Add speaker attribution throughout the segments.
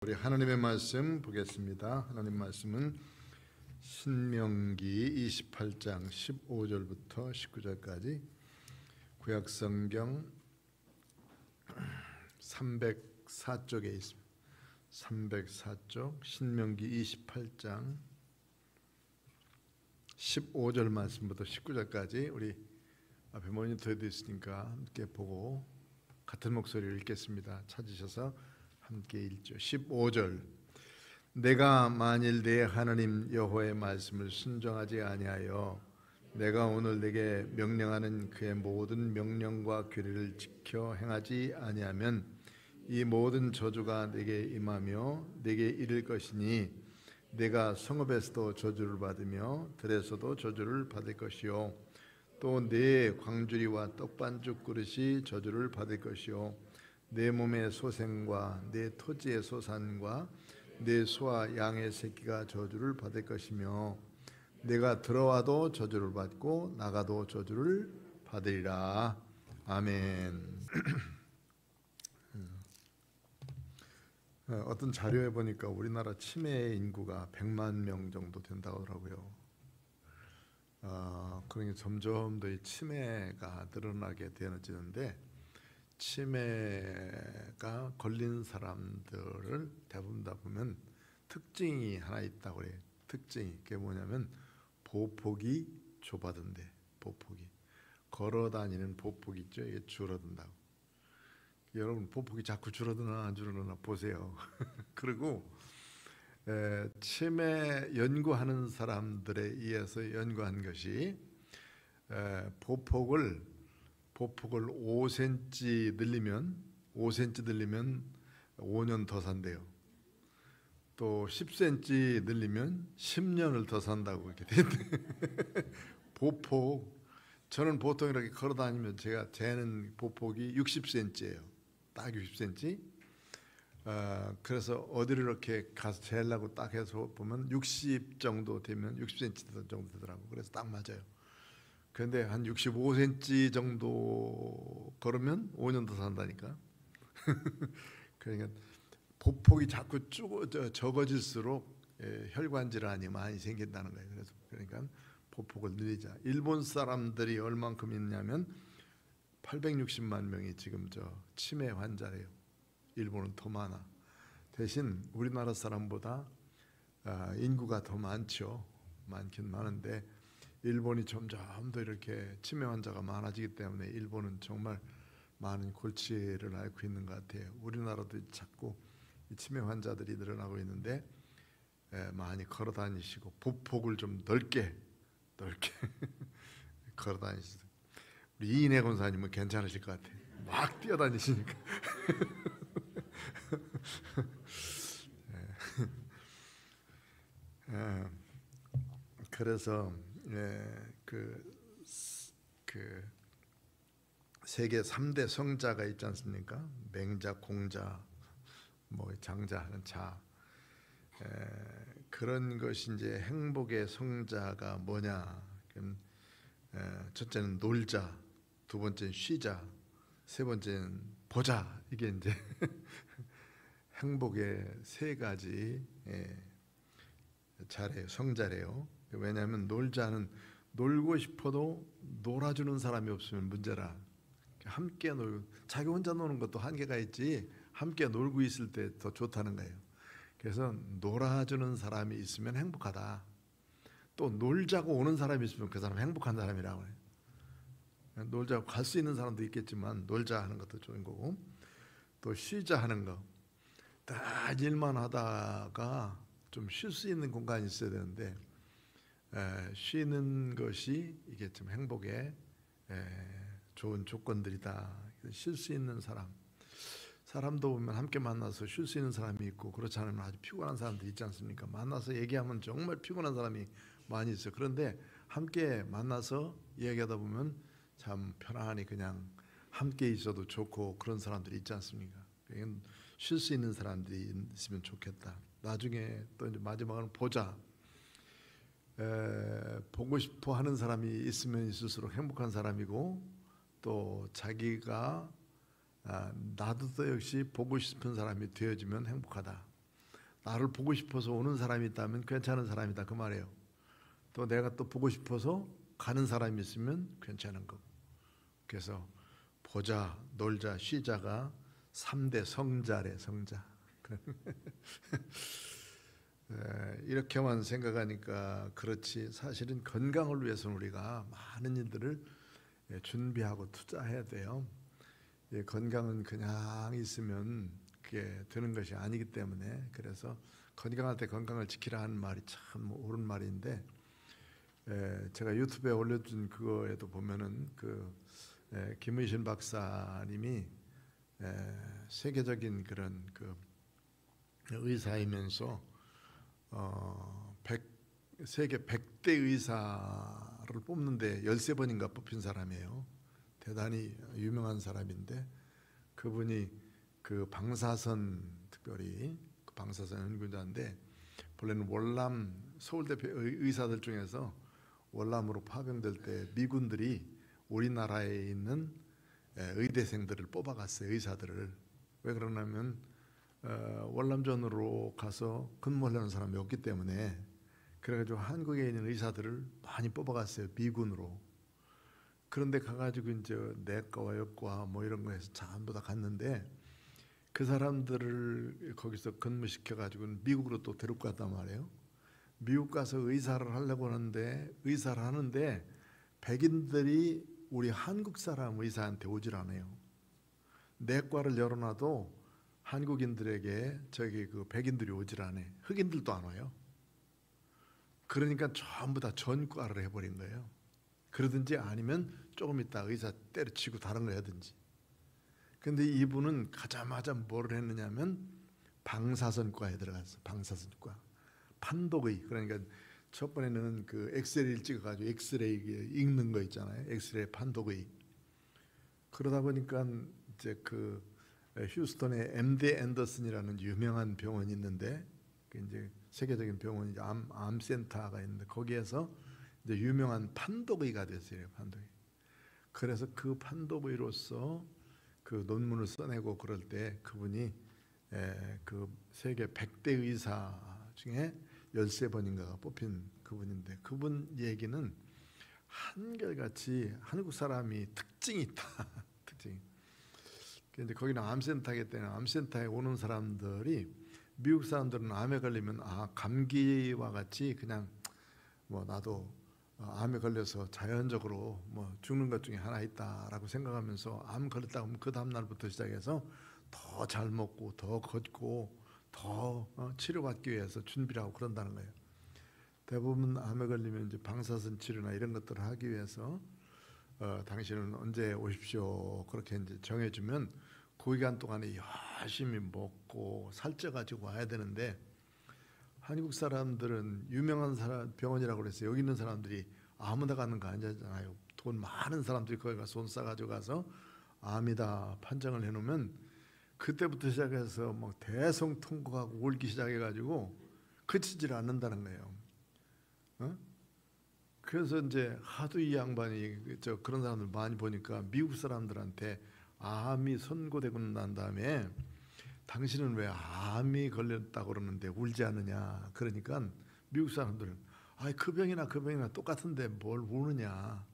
Speaker 1: 우리 하나님의 말씀 보겠습니다. 하나님 말씀은 신명기 28장 15절부터 19절까지 구약성경 304쪽에 있습니다. 304쪽 신명기 28장 15절 말씀부터 19절까지 우리 앞에 모니터에도 있으니까 함께 보고 같은 목소리를 읽겠습니다. 찾으셔서 함께 읽죠. 15절. 내가 만일 내 하나님 여호와의 말씀을 순종하지 아니하여 내가 오늘 내게 명령하는 그의 모든 명령과 규례를 지켜 행하지 아니하면 이 모든 저주가 내게 임하며 내게 이를 것이니 내가 성읍에서도 저주를 받으며 들에서도 저주를 받을 것이요 또 내 광주리와 떡반죽 그릇이 저주를 받을 것이요 내 몸의 소생과 내 토지의 소산과 내 소와 양의 새끼가 저주를 받을 것이며 내가 들어와도 저주를 받고 나가도 저주를 받으리라. 아멘. 어떤 자료에 보니까 우리나라 치매 인구가 100만 명 정도 된다고 하더라고요. 그러니 점점 더 이 치매가 늘어나게 되어지는데 치매가 걸린 사람들을 대부분 다 보면 특징이 하나 있다고 그래요. 특징이 그게 뭐냐면 보폭이 좁아든대. 보폭이 걸어다니는 보폭이 있죠. 이게 줄어든다고. 여러분 보폭이 자꾸 줄어드나 안 줄어드나 보세요. 그리고 치매 연구하는 사람들에 의해서 연구한 것이 보폭을 5cm 늘리면 5년 더 산대요. 또 10cm 늘리면 10년을 더 산다고 이렇게 됐대. 보폭. 저는 보통 이렇게 걸어 다니면 제가 재는 보폭이 60cm예요. 딱 60cm. 그래서 어디를 이렇게 가서 재려고 딱 해서 보면 60 정도 되면 60cm 정도 되더라고. 그래서 딱 맞아요. 그런데 한 65cm 정도 걸으면 5년 더 산다니까. 그러니까 보폭이 자꾸 적어질수록 혈관 질환이 많이 생긴다는 거예요. 그래서 그러니까 보폭을 늘리자. 일본 사람들이 얼만큼 있냐면 860만 명이 지금 치매 환자래요. 일본은 더 많아. 대신 우리나라 사람보다 인구가 더 많죠. 많긴 많은데 일본이 점점 더 이렇게 치매 환자가 많아지기 때문에 일본은 정말 많은 골치를 앓고 있는 것 같아요. 우리나라도 자꾸 치매 환자들이 늘어나고 있는데 많이 걸어 다니시고 보폭을 좀 넓게 걸어 다니시고 우리 이인혜 권사님은 괜찮으실 것 같아요. 막 뛰어다니시니까. 그래서 그 세계 3대 성자가 있지 않습니까? 맹자, 공자, 뭐 장자하는 자. 그런 것이 이제 행복의 성자가 뭐냐? 첫째는 놀자, 두 번째는 쉬자, 세 번째는 보자. 이게 이제 행복의 세 가지 자래요, 성자래요. 왜냐하면 놀자는 놀고 싶어도 놀아주는 사람이 없으면 문제라. 함께 놀고 자기 혼자 노는 것도 한계가 있지 함께 놀고 있을 때 더 좋다는 거예요. 그래서 놀아주는 사람이 있으면 행복하다. 또 놀자고 오는 사람이 있으면 그 사람 행복한 사람이라고 해요. 놀자고 갈 수 있는 사람도 있겠지만 놀자 하는 것도 좋은 거고 또 쉬자 하는 거. 다 일만 하다가 좀 쉴 수 있는 공간이 있어야 되는데 쉬는 것이 이게 좀 행복의 좋은 조건들이다. 쉴 수 있는 사람도 보면 함께 만나서 쉴 수 있는 사람이 있고 그렇지 않으면 아주 피곤한 사람들이 있지 않습니까? 만나서 얘기하면 정말 피곤한 사람이 많이 있어요. 그런데 함께 만나서 이야기하다 보면 참 편안히 그냥 함께 있어도 좋고 그런 사람들이 있지 않습니까? 쉴 수 있는 사람들이 있으면 좋겠다. 나중에 또 이제 마지막으로 보자. 보고 싶어 하는 사람이 있으면 있을수록 행복한 사람이고 또 자기가 나도 또 역시 보고 싶은 사람이 되어지면 행복하다. 나를 보고 싶어서 오는 사람이 있다면 괜찮은 사람이다 그 말이에요. 또 내가 또 보고 싶어서 가는 사람이 있으면 괜찮은 거고. 그래서 보자, 놀자, 쉬자가 3대 성자래, 성자. 이렇게만 생각하니까 그렇지, 사실은 건강을 위해서는 우리가 많은 일들을 준비하고 투자해야 돼요. 건강은 그냥 있으면 그게 되는 것이 아니기 때문에, 그래서 건강할 때 건강을 지키라 하는 말이 참 옳은 말인데, 제가 유튜브에 올려준 그거에도 보면은 김의신 박사님이 세계적인 그런 의사이면서 세계 100대 의사를 뽑는데 13번인가 뽑힌 사람이에요. 대단히 유명한 사람인데, 그분이 방사선, 특별히 방사선 연구자인데, 본래는 월남, 서울대 의사들 중에서 월남으로 파병될 때 미군들이 우리나라에 있는 의대생들을 뽑아갔어요. 의사들을. 왜 그러냐면 월남전으로 가서 근무하려는 사람이 없기 때문에, 그래가지고 한국에 있는 의사들을 많이 뽑아갔어요. 미군으로. 그런데 가가지고 이제 내과와 여과 뭐 이런 거에서 전부 다 갔는데, 그 사람들을 거기서 근무시켜가지고 미국으로 또 데리고 갔단 말이에요. 미국 가서 의사를 하려고 하는데, 백인들이 우리 한국 사람 의사한테 오질 않아요. 내과를 열어놔도 한국인들에게 백인들이 오질 않아요. 흑인들도 안 와요. 그러니까 전부 다 전과를 해버린 거예요. 그러든지 아니면 조금 있다 의사 때려치고 다른 거 하든지. 근데 이분은 가자마자 뭘 했느냐면 방사선과에 들어갔어. 방사선과. 판독의, 그러니까 첫 번에는 엑스레이를 찍어가지고 엑스레이 읽는 거 있잖아요. 엑스레이 판독의. 그러다 보니까 이제 휴스턴에 MD 앤더슨이라는 유명한 병원이 있는데, 이제 세계적인 병원이 암센터가 있는데, 거기에서 이제 유명한 판독의가 됐어요. 판독의. 그래서 그 판독의로서 논문을 써내고 그럴 때 그분이 세계 100대 의사 중에 13번인가가 뽑힌 그분인데, 그분 얘기는 한결같이 한국 사람이 특징이 있다. 특징. 근데 거기는 암센터이기 때문에 암센터에 오는 사람들이, 미국 사람들은 암에 걸리면 감기와 같이 그냥 뭐 나도 암에 걸려서 자연적으로 뭐 죽는 것 중에 하나 있다라고 생각하면서, 암 걸렸다 하면 그 다음 날부터 시작해서 더 잘 먹고 더 걷고 더 치료받기 위해서 준비를 하고 그런다는 거예요. 대부분 암에 걸리면 이제 방사선 치료나 이런 것들을 하기 위해서 당신은 언제 오십시오 그렇게 이제 정해주면 그 기간 동안에 열심히 먹고 살쪄가지고 와야 되는데, 한국 사람들은 유명한 병원이라고 그랬어요. 여기 있는 사람들이 아무나 가는 거 아니잖아요. 돈 많은 사람들이 거기 가서 돈 싸가지고 가서 암이다 판정을 해놓으면 그때부터 시작해서 막 대성통곡하고 울기 시작해가지고 그치질 않는다는 거예요. 그래서 이제 하도 이 양반이 그런 사람들 많이 보니까 미국 사람들한테 암이 선고되고 난 다음에 당신은 왜 암이 걸렸다고 그러는데 울지 않느냐. 그러니까 미국 사람들은 그 병이나 똑같은데 뭘 우느냐.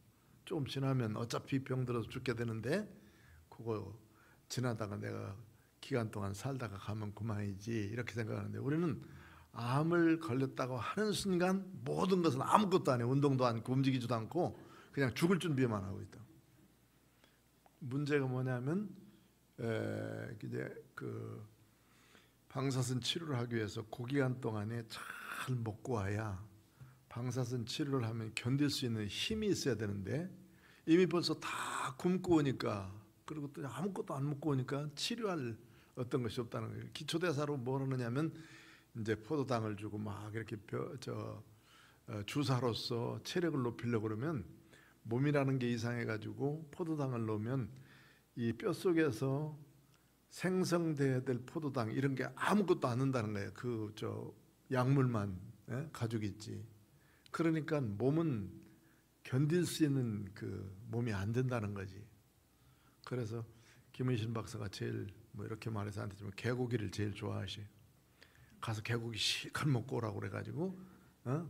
Speaker 1: 조금 지나면 어차피 병 들어서 죽게 되는데 그거 지나다가 내가 기간 동안 살다가 가면 그만이지 이렇게 생각하는데, 우리는 암을 걸렸다고 하는 순간 모든 것은 아무것도 안 해. 운동도 않고 움직이지도 않고 그냥 죽을 준비만 하고 있다. 문제가 뭐냐면 이제 방사선 치료를 하기 위해서 그 기간 동안에 잘 먹고 와야 방사선 치료를 하면 견딜 수 있는 힘이 있어야 되는데, 이미 벌써 다 굶고 오니까, 그리고 또 아무것도 안 먹고 오니까 치료할 어떤 것이 없다는 거예요. 기초대사로 뭘 하느냐면 이제 포도당을 주고 막 이렇게 주사로서 체력을 높이려고 그러면, 몸이라는 게 이상해가지고 포도당을 넣으면 이 뼛속에서 생성돼야 될 포도당 이런 게 아무것도 안 는다는 거예요. 약물만 가지고 있지. 그러니까 몸은 견딜 수 있는 몸이 안 된다는 거지. 그래서 김의신 박사가 제일 뭐 이렇게 말해서 안 되지만 개고기를 제일 좋아하셔요. 가서 개고기 실컷 먹고 오라고 그래가지고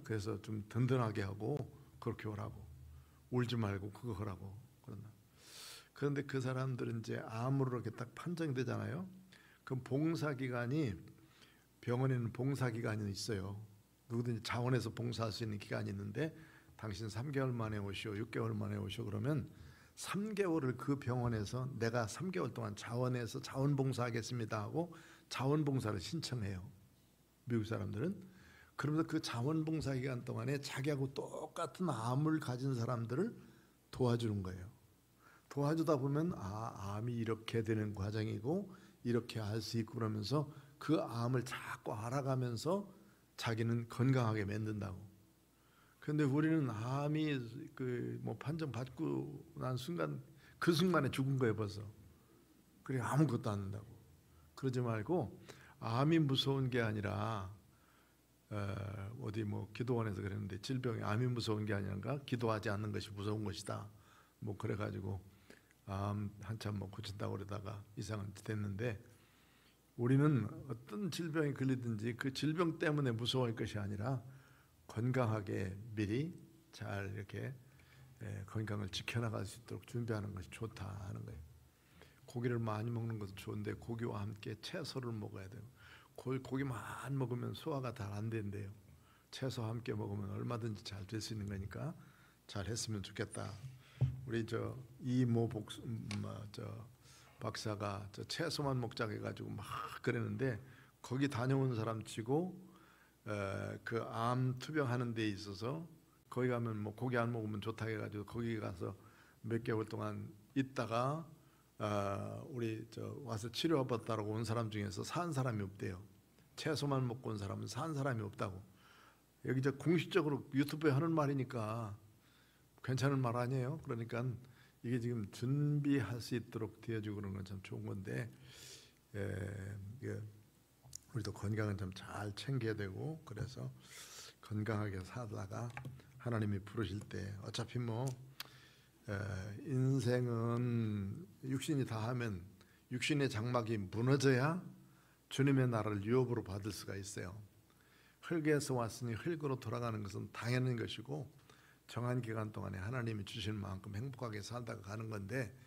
Speaker 1: 그래서 좀 든든하게 하고 그렇게 오라고, 울지 말고 그거 하라고 그런다. 그런데 그 사람들은 이제 암으로 이렇게 딱 판정되잖아요. 그럼 봉사기간이, 병원에는 봉사기간이 있어요. 누구든지 자원해서 봉사할 수 있는 기간이 있는데, 당신 3개월 만에 오시오, 6개월 만에 오시오 그러면 3개월을 그 병원에서 내가 3개월 동안 자원해서 자원봉사하겠습니다 하고 자원봉사를 신청해요, 미국 사람들은. 그러면서 그 자원봉사 기간 동안에 자기하고 똑같은 암을 가진 사람들을 도와주는 거예요. 도와주다 보면 암이 이렇게 되는 과정이고 이렇게 알 수 있고 그러면서 그 암을 자꾸 알아가면서 자기는 건강하게 만든다고. 그런데 우리는 암이 판정 받고 난 순간 그 순간에 죽은 거예요 벌써. 그래 아무것도 안 한다고. 그러지 말고, 암이 무서운 게 아니라 어디 기도원에서 그랬는데, 질병이 암이 무서운 게 아니라 기도하지 않는 것이 무서운 것이다. 그래가지고 암 한참 고친다고 그러다가 이상은 됐는데, 우리는 어떤 질병이 걸리든지 그 질병 때문에 무서워할 것이 아니라 건강하게 미리 잘 이렇게 건강을 지켜나갈 수 있도록 준비하는 것이 좋다 하는 거예요. 고기를 많이 먹는 것도 좋은데 고기와 함께 채소를 먹어야 돼요. 고기 많이 먹으면 소화가 잘 안 된대요. 채소와 함께 먹으면 얼마든지 잘 될 수 있는 거니까 잘 했으면 좋겠다. 우리 이모 박사가 채소만 먹자고 해가지고 막 그랬는데, 거기 다녀온 사람 치고 그 암 투병하는 데 있어서 거기 가면 고기 안 먹으면 좋다 해가지고 거기 가서 몇 개월 동안 있다가 우리 와서 치료받았다고 온 사람 중에서 산 사람이 없대요. 채소만 먹고 온 사람은 산 사람이 없다고. 여기 공식적으로 유튜브에 하는 말이니까 괜찮은 말 아니에요. 그러니까 이게 지금 준비할 수 있도록 되어주고 그런 건 참 좋은 건데, 우리도 건강은 좀 잘 챙겨야 되고, 그래서 건강하게 살다가 하나님이 부르실 때, 어차피 인생은 육신이 다하면 육신의 장막이 무너져야 주님의 나라를 유업으로 받을 수가 있어요. 흙에서 왔으니 흙으로 돌아가는 것은 당연한 것이고, 정한 기간 동안에 하나님이 주시는 만큼 행복하게 살다가 가는 건데,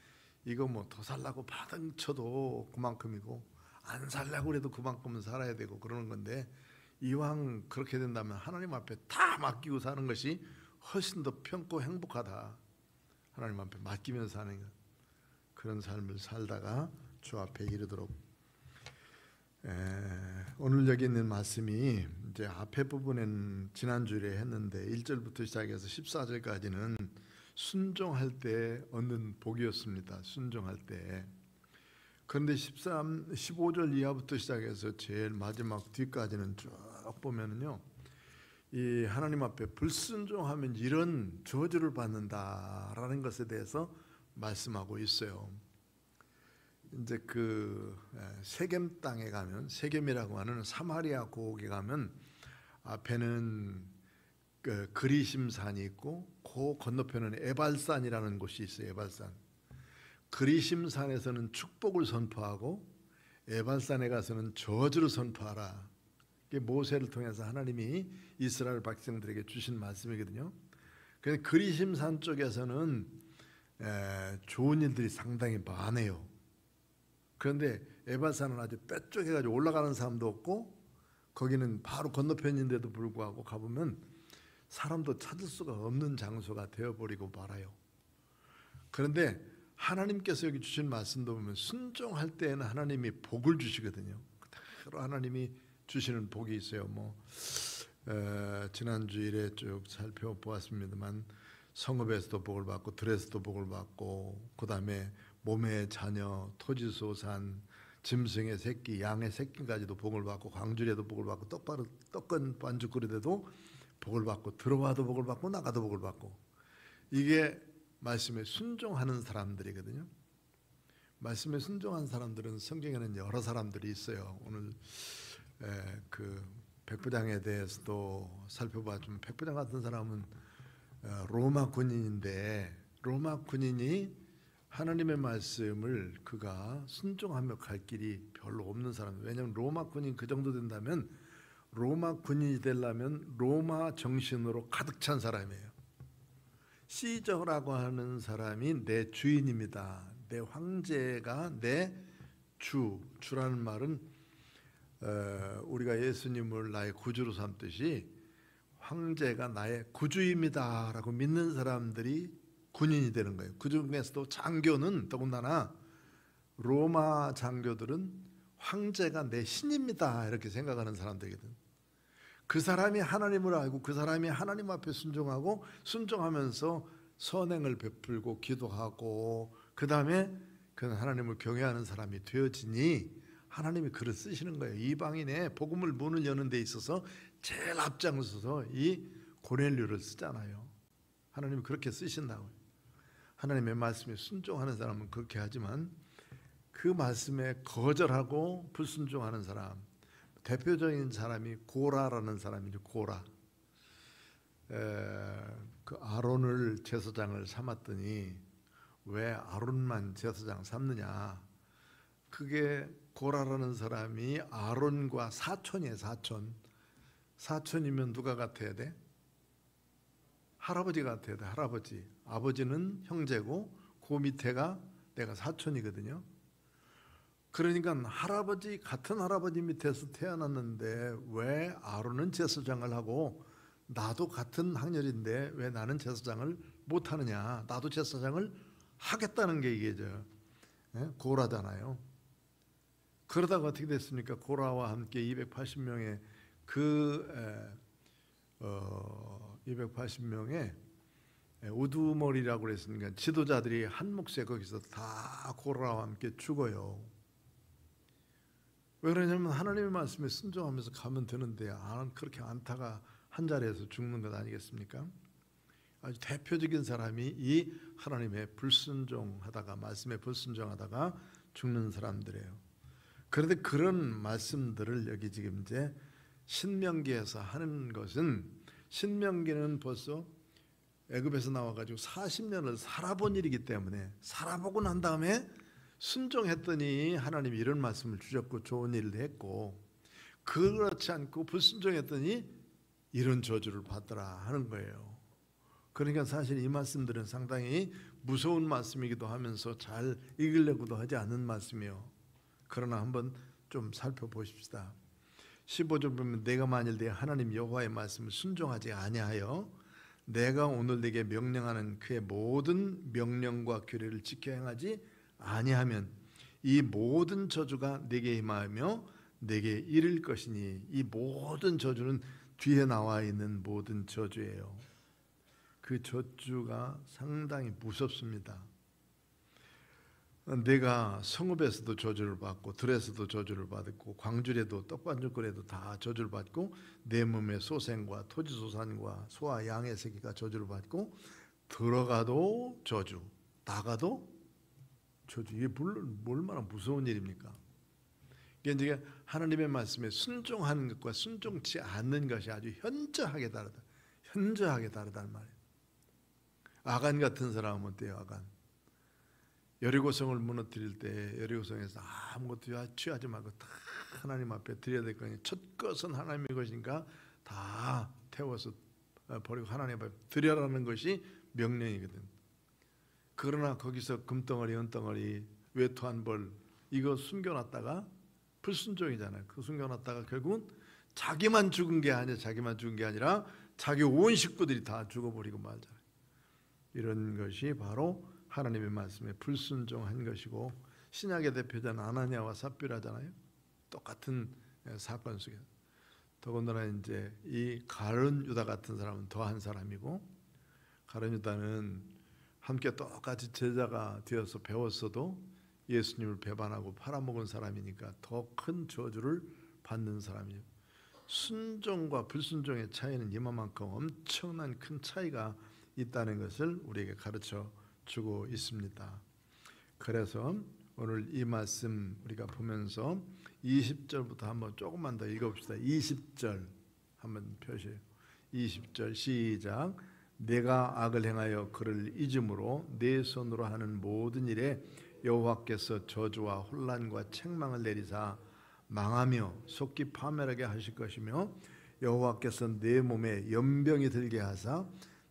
Speaker 1: 이거 더 살라고 바등 쳐도 그만큼이고 안 살라고 해도 그만큼은 살아야 되고 그러는 건데, 이왕 그렇게 된다면 하나님 앞에 다 맡기고 사는 것이 훨씬 더 편고 행복하다. 하나님 앞에 맡기면서 사는 것, 그런 삶을 살다가 주 앞에 이르도록. 오늘 여기 있는 말씀이 이제 앞에 부분은 지난주에 했는데 1절부터 시작해서 14절까지는 순종할 때 얻는 복이었습니다. 순종할 때. 그런데 15절 이하부터 시작해서 제일 마지막 뒤까지는 쭉 보면은요, 이 하나님 앞에 불순종하면 이런 저주를 받는다라는 것에 대해서 말씀하고 있어요. 이제 세겜 땅에 가면, 세겜이라고 하는 사마리아 고국에 가면 앞에는 그리심산이 있고 그 건너편에는 에발산이라는 곳이 있어요. 에발산. 그리심산에서는 축복을 선포하고 에발산에 가서는 저주를 선포하라. 이게 모세를 통해서 하나님이 이스라엘 백성들에게 주신 말씀이거든요. 그래서 그리심산 쪽에서는 좋은 일들이 상당히 많아요. 그런데 에발산은 아주 빼쪽해가지고 올라가는 사람도 없고, 거기는 바로 건너편인데도 불구하고 가보면 사람도 찾을 수가 없는 장소가 되어버리고 말아요. 그런데 하나님께서 여기 주신 말씀도 보면 순종할 때에는 하나님이 복을 주시거든요. 그대로 하나님이 주시는 복이 있어요. 지난 주일에 쭉 살펴보았습니다만, 성읍에서도 복을 받고 들에서도 복을 받고, 그 다음에 몸의 자녀, 토지소산, 짐승의 새끼, 양의 새끼까지도 복을 받고, 광주리에도 복을 받고, 떡건 반죽거리에도 복을 받고, 들어와도 복을 받고 나가도 복을 받고, 이게 말씀에 순종하는 사람들이거든요. 말씀에 순종한 사람들은 성경에는 여러 사람들이 있어요. 오늘 백부장에 대해서도 살펴봐주면, 백부장 같은 사람은 로마 군인인데, 로마 군인이 하나님의 말씀을 그가 순종하며 갈 길이 별로 없는 사람. 왜냐하면 로마 군인 그 정도 된다면 로마 군인이 되려면 로마 정신으로 가득 찬 사람이에요. 시저라고 하는 사람이 내 주인입니다. 내 황제가 내 주라는 말은 우리가 예수님을 나의 구주로 삼듯이 황제가 나의 구주입니다 라고 믿는 사람들이 군인이 되는 거예요. 그 중에서도 장교는 더군다나 로마 장교들은 황제가 내 신입니다 이렇게 생각하는 사람들이거든. 그 사람이 하나님을 알고 그 사람이 하나님 앞에 순종하고 순종하면서 선행을 베풀고 기도하고 그 다음에 그는 하나님을 경외하는 사람이 되어지니 하나님이 그를 쓰시는 거예요. 이방인의 복음을 문을 여는 데 있어서 제일 앞장서서 이 고넬료를 쓰잖아요. 하나님이 그렇게 쓰신다고요. 하나님의 말씀에 순종하는 사람은 그렇게 하지만 그 말씀에 거절하고 불순종하는 사람, 대표적인 사람이 고라라는 사람이죠. 고라. 그 아론을 제사장을 삼았더니 왜 아론만 제사장 삼느냐? 그게 고라라는 사람이 아론과 사촌이에요. 사촌이면 누가 같아야 돼? 할아버지 같아야 돼. 할아버지. 아버지는 형제고 그 밑에가 내가 사촌이거든요. 그러니까 할아버지 같은 할아버지 밑에서 태어났는데 왜 아론은 제사장을 하고 나도 같은 학년인데 왜 나는 제사장을 못하느냐? 나도 제사장을 하겠다는 게 이게 고라잖아요. 그러다가 어떻게 됐습니까? 고라와 함께 280명의 280명의 우두머리라고 그랬으니까 지도자들이 한 몫에 거기서 다 고라와 함께 죽어요. 왜 그러냐면 하나님의 말씀에 순종하면서 가면 되는데 그렇게 안타가 한 자리에서 죽는 것 아니겠습니까? 아주 대표적인 사람이 이 하나님의 불순종하다가 말씀에 불순종하다가 죽는 사람들이에요. 그런데 그런 말씀들을 여기 지금 이제 신명기에서 하는 것은 신명기는 벌써 애굽에서 나와가지고 40년을 살아본 일이기 때문에 살아보고 난 다음에 순종했더니 하나님이 이런 말씀을 주셨고 좋은 일을 했고 그렇지 않고 불순종했더니 이런 저주를 받더라 하는 거예요. 그러니까 사실 이 말씀들은 상당히 무서운 말씀이기도 하면서 잘 읽으려고도 하지 않는 말씀이요. 그러나 한번 좀 살펴보십시다. 15절 보면 내가 만일 내 하나님 여호와의 말씀을 순종하지 아니하여 내가 오늘 네게 명령하는 그의 모든 명령과 규례를 지켜 행하지 아니하면 이 모든 저주가 네게 임하며 네게 이를 것이니 이 모든 저주는 뒤에 나와 있는 모든 저주예요. 그 저주가 상당히 무섭습니다. 내가 성읍에서도 저주를 받고 들에서도 저주를 받고 광주에도 떡반죽거리에도 다 저주를 받고 내 몸의 소생과 토지소산과 소와 양의 새끼가 저주를 받고 들어가도 저주, 나가도 저주. 이게 얼마나 무서운 일입니까? 이게 이제 하나님의 말씀에 순종하는 것과 순종치 않는 것이 아주 현저하게 다르다. 현저하게 다르단 말이에요. 아간 같은 사람은 어때요? 아간. 여리고성을 무너뜨릴 때 여리고성에서 아무것도 취하지 말고 다 하나님 앞에 드려야 될 거니 첫 것은 하나님의 것인가 다 태워서 버리고 하나님 앞에 드려라는 것이 명령이거든. 그러나 거기서 금덩어리 은덩어리 외투한 벌 이거 숨겨놨다가 불순종이잖아요. 그 숨겨놨다가 결국은 자기만 죽은 게 아니라 자기 온 식구들이 다 죽어버리고 말잖아요. 이런 것이 바로 하나님의 말씀에 불순종한 것이고 신약의 대표자는 아나니아와 삽비라잖아요. 똑같은 사건 속에 더군다나 이제 이 가룟 유다 같은 사람은 더한 사람이고 가룟 유다는 함께 똑같이 제자가 되어서 배웠어도 예수님을 배반하고 팔아먹은 사람이니까 더 큰 저주를 받는 사람이에요. 순종과 불순종의 차이는 이만큼 엄청난 큰 차이가 있다는 것을 우리에게 가르쳐 주고 있습니다. 그래서 오늘 이 말씀 우리가 보면서 20절부터 한번 조금만 더 읽어봅시다. 20절 한번 펴세요. 20절 시작. 내가 악을 행하여 그를 잊음으로 내 손으로 하는 모든 일에 여호와께서 저주와 혼란과 책망을 내리사 망하며 속기 파멸하게 하실 것이며 여호와께서 내 몸에 연병이 들게 하사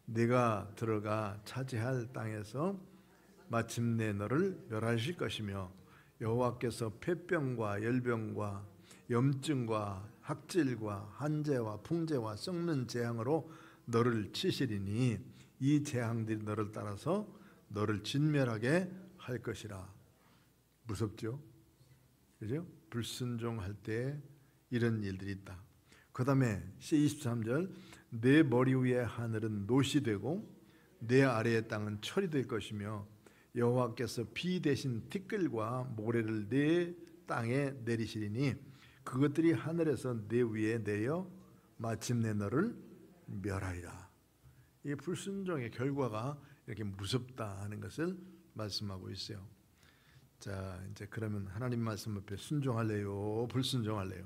Speaker 1: 내가 들어가 차지할 땅에서 마침내 너를 멸하실 것이며 여호와께서 폐병과 열병과 염증과 학질과 한재와 풍재와 썩는 재앙으로 너를 치시리니 이 재앙들이 너를 따라서 너를 진멸하게 할 것이라. 무섭죠? 그죠? 불순종할 때 이런 일들이 있다. 그 다음에 23절 내 머리 위에 하늘은 노시 되고 내 아래의 땅은 철이 될 것이며 여호와께서 비 대신 티끌과 모래를 내 땅에 내리시리니 그것들이 하늘에서 내 위에 내려 마침내 너를 멸하리라. 이 불순종의 결과가 이렇게 무섭다 하는 것을 말씀하고 있어요. 자, 이제 그러면 하나님 말씀 앞에 순종할래요? 불순종할래요?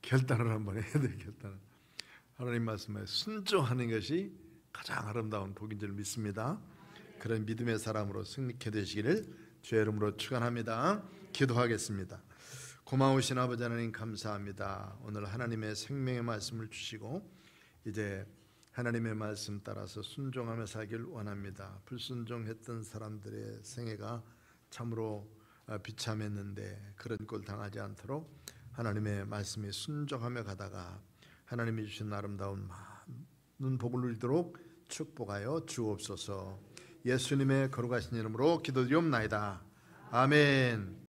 Speaker 1: 결단을 한번 해야 돼요. 결단을. 하나님 말씀에 순종하는 것이 가장 아름다운 복인 줄 믿습니다. 그런 믿음의 사람으로 승리케 되시기를 주의 이름으로 축원합니다. 기도하겠습니다. 고마우신 아버지 하나님 감사합니다. 오늘 하나님의 생명의 말씀을 주시고 이제 하나님의 말씀 따라서 순종하며 살길 원합니다. 불순종했던 사람들의 생애가 참으로 비참했는데 그런 꼴 당하지 않도록 하나님의 말씀에 순종하며 가다가 하나님이 주신 아름다운 많은 복을 누리도록 축복하여 주옵소서. 예수님의 거룩하신 이름으로 기도드리옵나이다. 아멘.